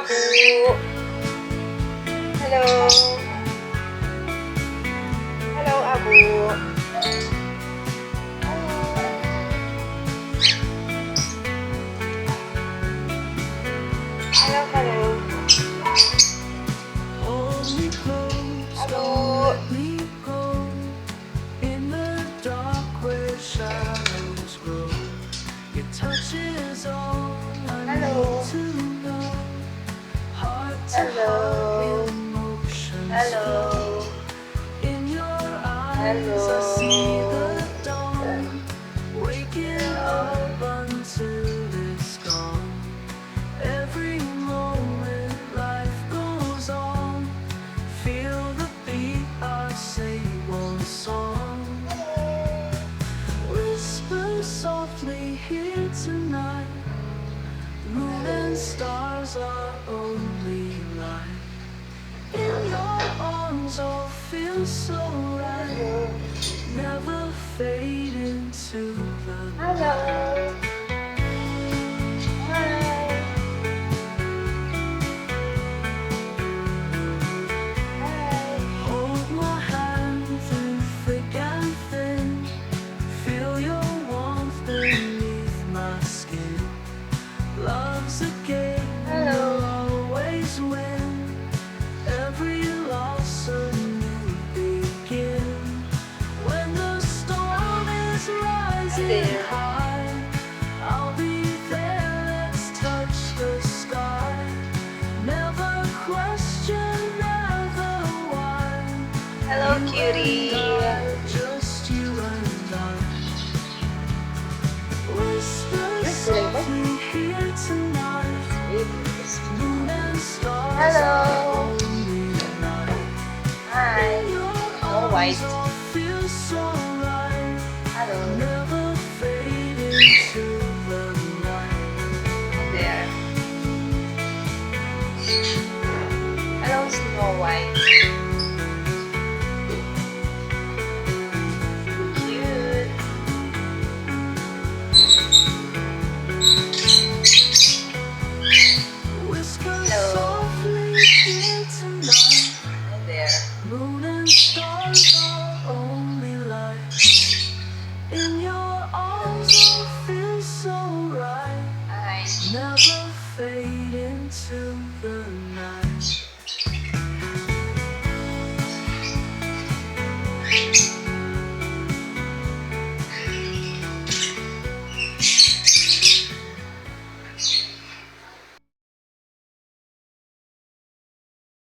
Abu. Hello. Hello, Abu. Hello, hello. Hold me close, Abu. don't let me go. In the dark where shadows grow, your touch is all I Hello. need to know. Heart to Hello. heart, emotions Hello. flow. In your eyes I see the dawn, waking up until it's gone. Every moment life goes on, feel the beat, I say one song. Whisper softly here tonight, moon and stars are only light. In your arms all feels so right, never fade into the Hello. Hi. Hi. hold my hand through thick and thin, feel your warmth beneath my skin. Love's a game, Hello. you'll always win. Every loss a new begin. When the storm is rising There. high, I'll be there, let's touch the sky. Never question, never why. Hello, You cutie. and I, just you and I. Whisper softly here tonight, moon and stars Hello. are only light. Hi. Your All white. arms all feel so right, Hello. never fade into the night. There. Hello, Snow White. Cute. Whisper Hello. softly here tonight, Hi there. moon and stars are only light. In your arms all feel so right, Hi. never fade into the night.